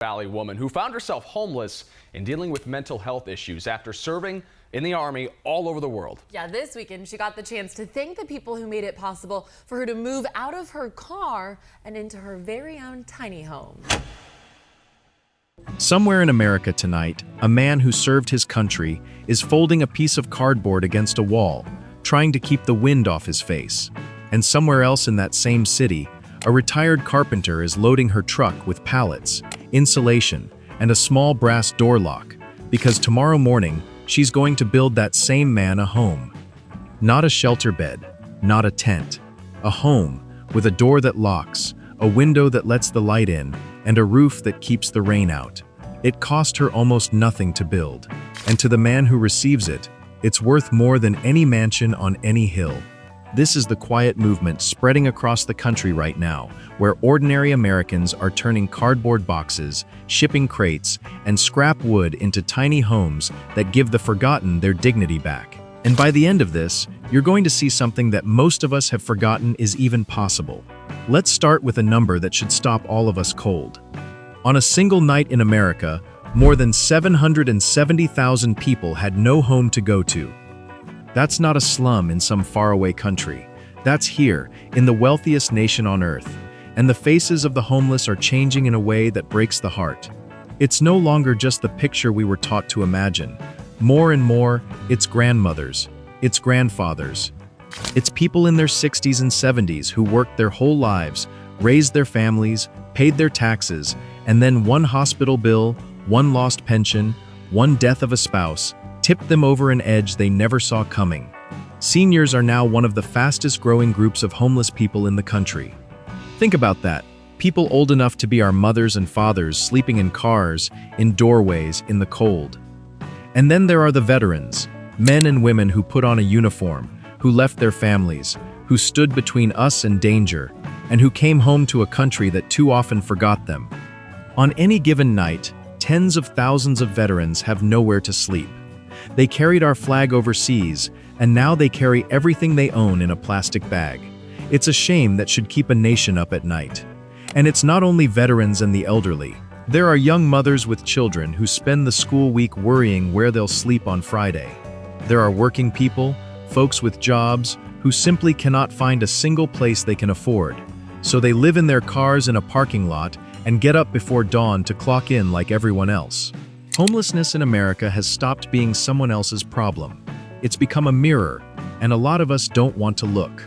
Valley woman who found herself homeless and dealing with mental health issues after serving in the Army all over the world. Yeah, this weekend she got the chance to thank the people who made it possible for her to move out of her car and into her very own tiny home. Somewhere in America tonight, a man who served his country is folding a piece of cardboard against a wall, trying to keep the wind off his face. And somewhere else in that same city, a retired carpenter is loading her truck with pallets, insulation, and a small brass door lock, because tomorrow morning, she's going to build that same man a home. Not a shelter bed, not a tent. A home with a door that locks, a window that lets the light in, and a roof that keeps the rain out. It cost her almost nothing to build, and to the man who receives it, it's worth more than any mansion on any hill. This is the quiet movement spreading across the country right now, where ordinary Americans are turning cardboard boxes, shipping crates, and scrap wood into tiny homes that give the forgotten their dignity back. And by the end of this, you're going to see something that most of us have forgotten is even possible. Let's start with a number that should stop all of us cold. On a single night in America, more than 770,000 people had no home to go to. That's not a slum in some faraway country. That's here, in the wealthiest nation on earth. And the faces of the homeless are changing in a way that breaks the heart. It's no longer just the picture we were taught to imagine. More and more, it's grandmothers, it's grandfathers. It's people in their 60s and 70s who worked their whole lives, raised their families, paid their taxes, and then one hospital bill, one lost pension, one death of a spouse, tipped them over an edge they never saw coming. Seniors are now one of the fastest growing groups of homeless people in the country. Think about that. People old enough to be our mothers and fathers sleeping in cars, in doorways, in the cold. And then there are the veterans, men and women who put on a uniform, who left their families, who stood between us and danger, and who came home to a country that too often forgot them. On any given night, tens of thousands of veterans have nowhere to sleep. They carried our flag overseas, and now they carry everything they own in a plastic bag. It's a shame that should keep a nation up at night. And it's not only veterans and the elderly. There are young mothers with children who spend the school week worrying where they'll sleep on Friday. There are working people, folks with jobs, who simply cannot find a single place they can afford. So they live in their cars in a parking lot and get up before dawn to clock in like everyone else. Homelessness in America has stopped being someone else's problem. It's become a mirror, and a lot of us don't want to look.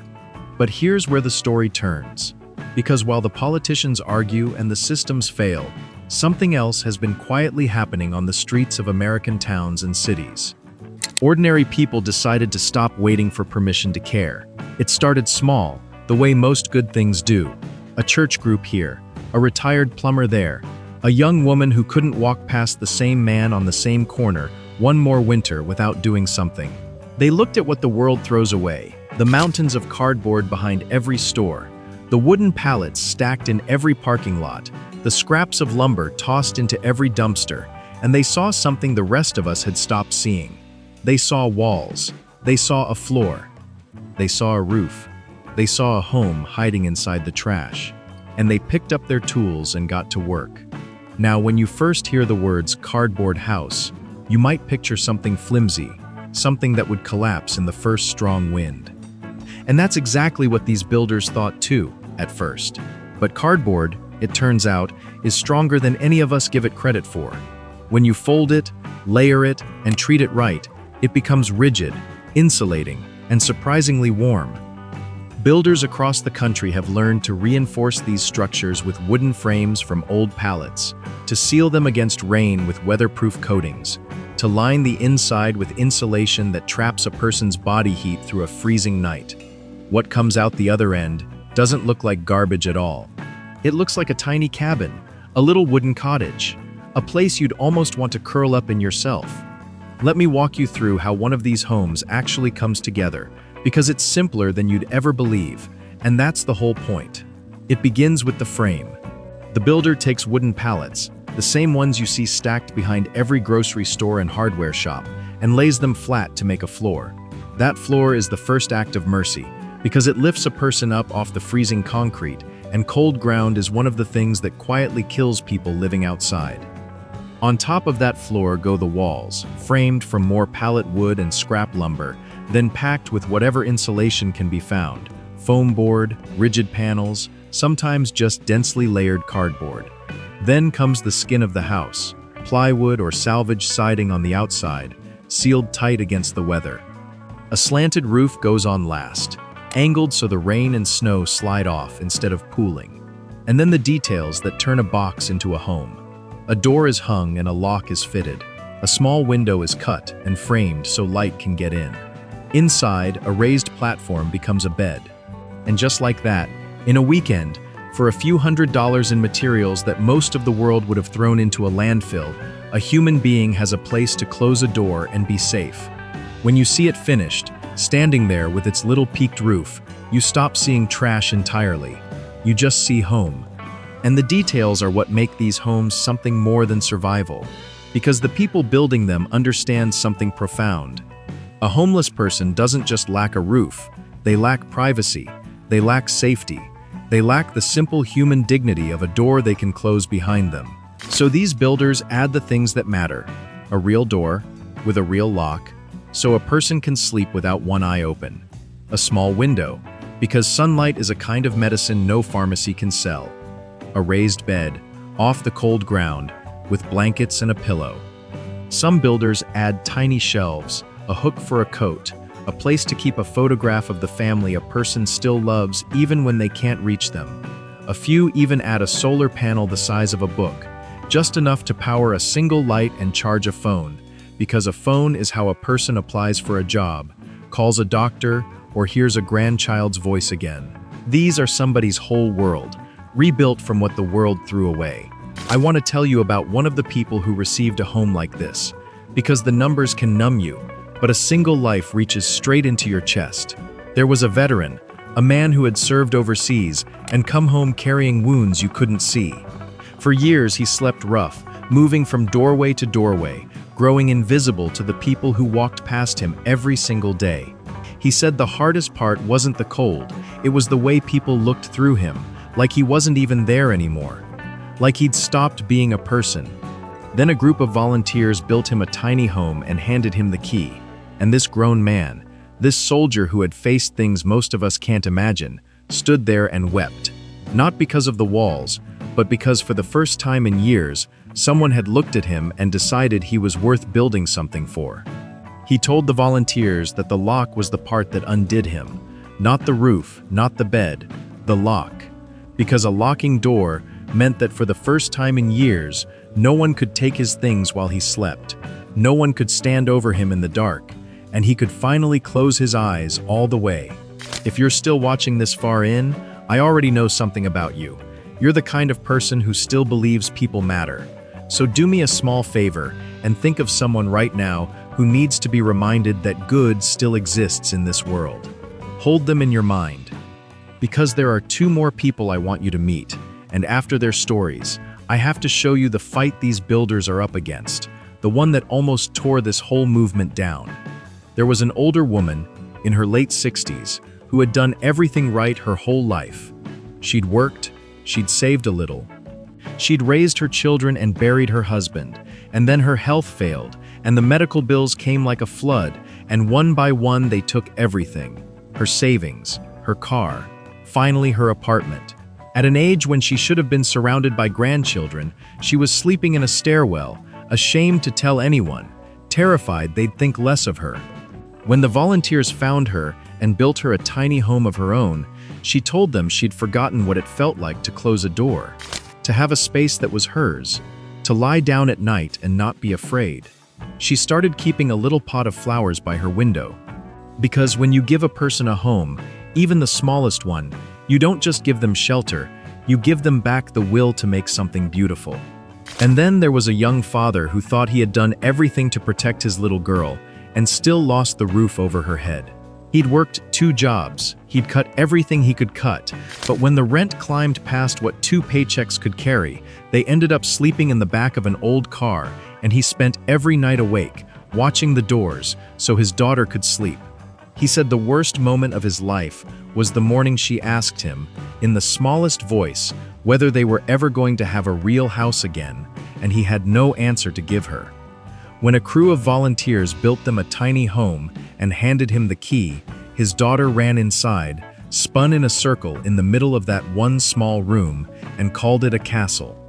But here's where the story turns. Because while the politicians argue and the systems fail, something else has been quietly happening on the streets of American towns and cities. Ordinary people decided to stop waiting for permission to care. It started small, the way most good things do. A church group here, a retired plumber there, a young woman who couldn't walk past the same man on the same corner one more winter without doing something. They looked at what the world throws away, the mountains of cardboard behind every store, the wooden pallets stacked in every parking lot, the scraps of lumber tossed into every dumpster, and they saw something the rest of us had stopped seeing. They saw walls, they saw a floor, they saw a roof, they saw a home hiding inside the trash, and they picked up their tools and got to work. Now, when you first hear the words cardboard house, you might picture something flimsy, something that would collapse in the first strong wind. And that's exactly what these builders thought too, at first. But cardboard, it turns out, is stronger than any of us give it credit for. When you fold it, layer it, and treat it right, it becomes rigid, insulating, and surprisingly warm. Builders across the country have learned to reinforce these structures with wooden frames from old pallets, to seal them against rain with weatherproof coatings, to line the inside with insulation that traps a person's body heat through a freezing night. What comes out the other end doesn't look like garbage at all. It looks like a tiny cabin, a little wooden cottage, a place you'd almost want to curl up in yourself. Let me walk you through how one of these homes actually comes together, because it's simpler than you'd ever believe, and that's the whole point. It begins with the frame. The builder takes wooden pallets, the same ones you see stacked behind every grocery store and hardware shop, and lays them flat to make a floor. That floor is the first act of mercy, because it lifts a person up off the freezing concrete and cold ground is one of the things that quietly kills people living outside. On top of that floor go the walls, framed from more pallet wood and scrap lumber, then packed with whatever insulation can be found: foam board, rigid panels, sometimes just densely layered cardboard. Then comes the skin of the house, plywood or salvage siding on the outside, sealed tight against the weather. A slanted roof goes on last, angled so the rain and snow slide off instead of pooling. And then the details that turn a box into a home. A door is hung and a lock is fitted. A small window is cut and framed so light can get in. Inside, a raised platform becomes a bed. And just like that, in a weekend, for a few $100s in materials that most of the world would have thrown into a landfill, a human being has a place to close a door and be safe. When you see it finished, standing there with its little peaked roof, you stop seeing trash entirely. You just see home. And the details are what make these homes something more than survival, because the people building them understand something profound. A homeless person doesn't just lack a roof, they lack privacy, they lack safety, they lack the simple human dignity of a door they can close behind them. So these builders add the things that matter: a real door with a real lock, so a person can sleep without one eye open; a small window, because sunlight is a kind of medicine no pharmacy can sell; a raised bed, off the cold ground, with blankets and a pillow. Some builders add tiny shelves, a hook for a coat, a place to keep a photograph of the family a person still loves even when they can't reach them. A few even add a solar panel the size of a book, just enough to power a single light and charge a phone, because a phone is how a person applies for a job, calls a doctor, or hears a grandchild's voice again. These are somebody's whole world, rebuilt from what the world threw away. I want to tell you about one of the people who received a home like this, because the numbers can numb you, but a single life reaches straight into your chest. There was a veteran, a man who had served overseas and come home carrying wounds you couldn't see. For years he slept rough, moving from doorway to doorway, growing invisible to the people who walked past him every single day. He said the hardest part wasn't the cold, it was the way people looked through him, like he wasn't even there anymore, like he'd stopped being a person. Then a group of volunteers built him a tiny home and handed him the key. And this grown man, this soldier who had faced things most of us can't imagine, stood there and wept. Not because of the walls, but because for the first time in years, someone had looked at him and decided he was worth building something for. He told the volunteers that the lock was the part that undid him. Not the roof, not the bed, the lock. Because a locking door meant that for the first time in years, no one could take his things while he slept. No one could stand over him in the dark, and he could finally close his eyes all the way. If you're still watching this far in, I already know something about you. You're the kind of person who still believes people matter. So do me a small favor and think of someone right now who needs to be reminded that good still exists in this world. Hold them in your mind. Because there are two more people I want you to meet, and after their stories, I have to show you the fight these builders are up against, the one that almost tore this whole movement down. There was an older woman, in her late 60s, who had done everything right her whole life. She'd worked, she'd saved a little. She'd raised her children and buried her husband, and then her health failed, and the medical bills came like a flood, and one by one they took everything. Her savings, her car, finally her apartment. At an age when she should have been surrounded by grandchildren, she was sleeping in a stairwell, ashamed to tell anyone, terrified they'd think less of her. When the volunteers found her and built her a tiny home of her own, she told them she'd forgotten what it felt like to close a door, to have a space that was hers, to lie down at night and not be afraid. She started keeping a little pot of flowers by her window. Because when you give a person a home, even the smallest one, you don't just give them shelter, you give them back the will to make something beautiful. And then there was a young father who thought he had done everything to protect his little girl and still lost the roof over her head. He'd worked 2 jobs, he'd cut everything he could cut, but when the rent climbed past what 2 paychecks could carry, they ended up sleeping in the back of an old car, and he spent every night awake, watching the doors so his daughter could sleep. He said the worst moment of his life was the morning she asked him, in the smallest voice, whether they were ever going to have a real house again, and he had no answer to give her. When a crew of volunteers built them a tiny home and handed him the key, his daughter ran inside, spun in a circle in the middle of that one small room, and called it a castle.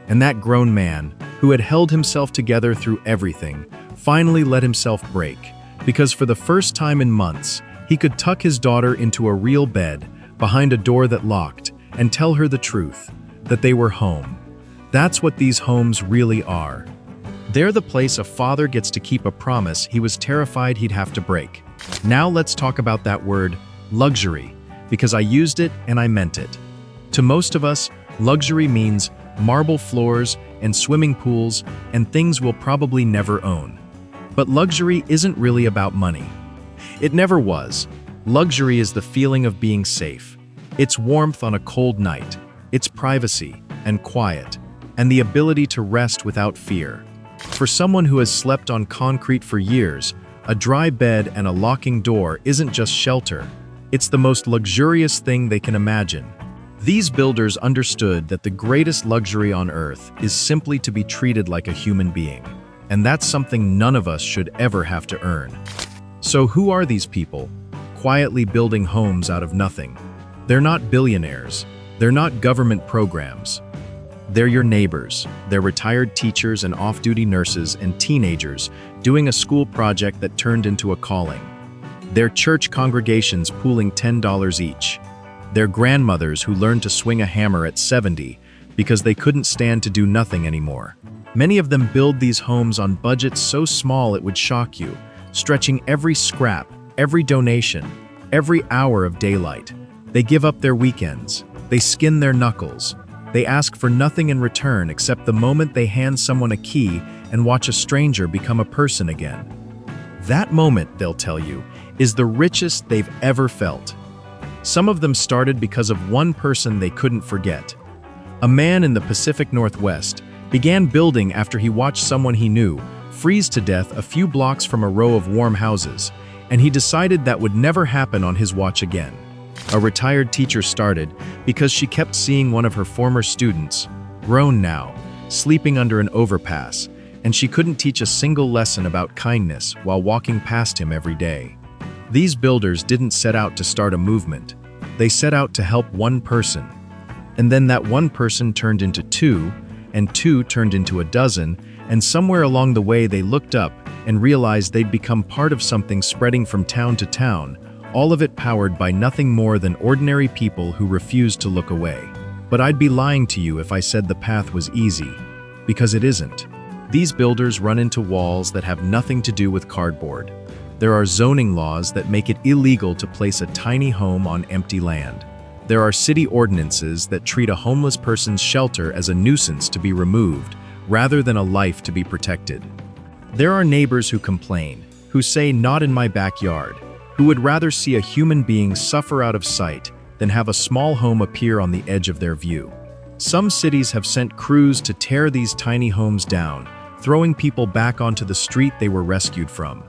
And that grown man, who had held himself together through everything, finally let himself break, because for the first time in months, he could tuck his daughter into a real bed, behind a door that locked, and tell her the truth, that they were home. That's what these homes really are. They're the place a father gets to keep a promise he was terrified he'd have to break. Now let's talk about that word, luxury, because I used it and I meant it. To most of us, luxury means marble floors and swimming pools and things we'll probably never own. But luxury isn't really about money. It never was. Luxury is the feeling of being safe. It's warmth on a cold night. It's privacy and quiet, and the ability to rest without fear. For someone who has slept on concrete for years, a dry bed and a locking door isn't just shelter. It's the most luxurious thing they can imagine. These builders understood that the greatest luxury on earth is simply to be treated like a human being. And that's something none of us should ever have to earn. So who are these people, quietly building homes out of nothing? They're not billionaires. They're not government programs. They're your neighbors. They're retired teachers and off-duty nurses and teenagers doing a school project that turned into a calling. They're church congregations pooling $10 each. They're grandmothers who learned to swing a hammer at 70 because they couldn't stand to do nothing anymore. Many of them build these homes on budgets so small it would shock you, stretching every scrap, every donation, every hour of daylight. They give up their weekends. They skin their knuckles. They ask for nothing in return except the moment they hand someone a key and watch a stranger become a person again. That moment, they'll tell you, is the richest they've ever felt. Some of them started because of one person they couldn't forget. A man in the Pacific Northwest began building after he watched someone he knew freeze to death a few blocks from a row of warm houses, and he decided that would never happen on his watch again. A retired teacher started because she kept seeing one of her former students, grown now, sleeping under an overpass, and she couldn't teach a single lesson about kindness while walking past him every day. These builders didn't set out to start a movement. They set out to help one person. And then that one person turned into two, and two turned into a dozen, and somewhere along the way they looked up and realized they'd become part of something spreading from town to town, all of it powered by nothing more than ordinary people who refused to look away. But I'd be lying to you if I said the path was easy, because it isn't. These builders run into walls that have nothing to do with cardboard. There are zoning laws that make it illegal to place a tiny home on empty land. There are city ordinances that treat a homeless person's shelter as a nuisance to be removed, rather than a life to be protected. There are neighbors who complain, who say not in my backyard, who would rather see a human being suffer out of sight than have a small home appear on the edge of their view. Some cities have sent crews to tear these tiny homes down, throwing people back onto the street they were rescued from.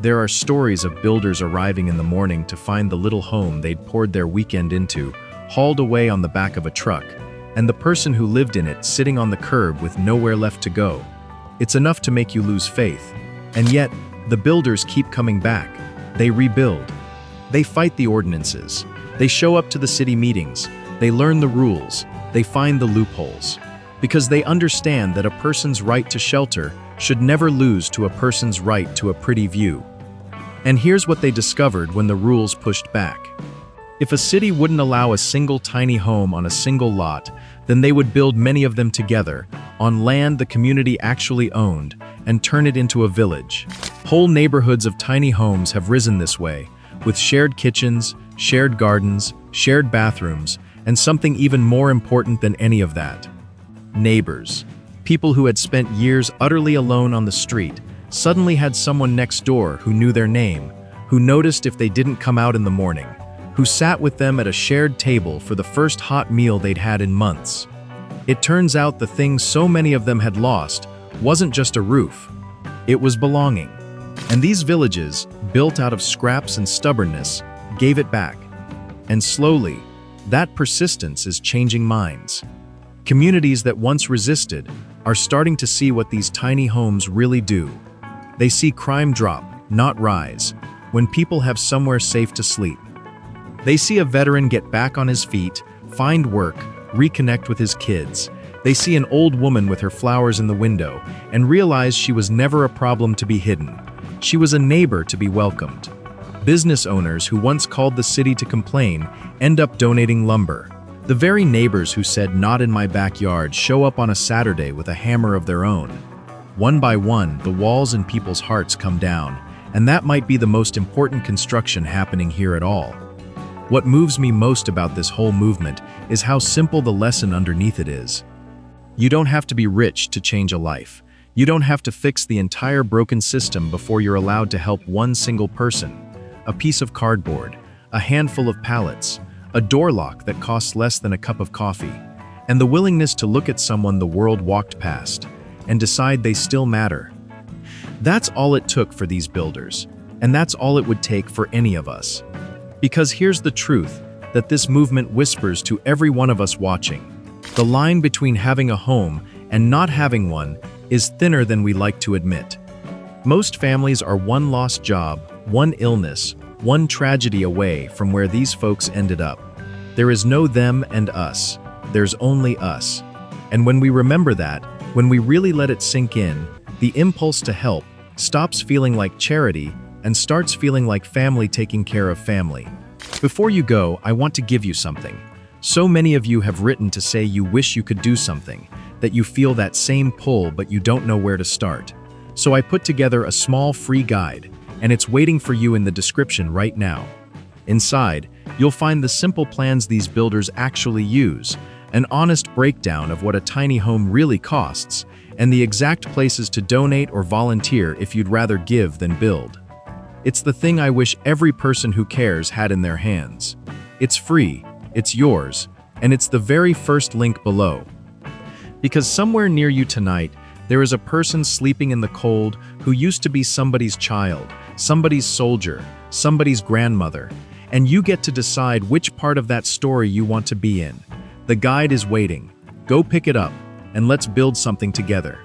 There are stories of builders arriving in the morning to find the little home they'd poured their weekend into, hauled away on the back of a truck, and the person who lived in it sitting on the curb with nowhere left to go. It's enough to make you lose faith. And yet, the builders keep coming back. They rebuild. They fight the ordinances. They show up to the city meetings. They learn the rules. They find the loopholes. Because they understand that a person's right to shelter should never lose to a person's right to a pretty view. And here's what they discovered when the rules pushed back. If a city wouldn't allow a single tiny home on a single lot, then they would build many of them together, on land the community actually owned, and turn it into a village. Whole neighborhoods of tiny homes have risen this way, with shared kitchens, shared gardens, shared bathrooms, and something even more important than any of that. Neighbors. People who had spent years utterly alone on the street suddenly had someone next door who knew their name, who noticed if they didn't come out in the morning, who sat with them at a shared table for the first hot meal they'd had in months. It turns out the thing so many of them had lost wasn't just a roof, it was belonging. And these villages, built out of scraps and stubbornness, gave it back. And slowly, that persistence is changing minds. Communities that once resisted are starting to see what these tiny homes really do. They see crime drop, not rise, when people have somewhere safe to sleep. They see a veteran get back on his feet, find work, reconnect with his kids. They see an old woman with her flowers in the window and realize she was never a problem to be hidden. She was a neighbor to be welcomed. Business owners who once called the city to complain end up donating lumber. The very neighbors who said "not in my backyard" show up on a Saturday with a hammer of their own. One by one, the walls in people's hearts come down, and that might be the most important construction happening here at all. What moves me most about this whole movement is how simple the lesson underneath it is. You don't have to be rich to change a life. You don't have to fix the entire broken system before you're allowed to help one single person. A piece of cardboard, a handful of pallets, a door lock that costs less than a cup of coffee, and the willingness to look at someone the world walked past and decide they still matter. That's all it took for these builders, and that's all it would take for any of us. Because here's the truth that this movement whispers to every one of us watching. The line between having a home and not having one is thinner than we like to admit. Most families are one lost job, one illness, one tragedy away from where these folks ended up. There is no them and us. There's only us. And when we remember that, when we really let it sink in, the impulse to help stops feeling like charity and starts feeling like family taking care of family. Before you go, I want to give you something. So many of you have written to say you wish you could do something, that you feel that same pull but you don't know where to start. So I put together a small free guide, and it's waiting for you in the description right now. Inside, you'll find the simple plans these builders actually use, an honest breakdown of what a tiny home really costs, and the exact places to donate or volunteer if you'd rather give than build. It's the thing I wish every person who cares had in their hands. It's free, it's yours, and it's the very first link below. Because somewhere near you tonight, there is a person sleeping in the cold who used to be somebody's child, somebody's soldier, somebody's grandmother, and you get to decide which part of that story you want to be in. The guide is waiting. Go pick it up, and let's build something together.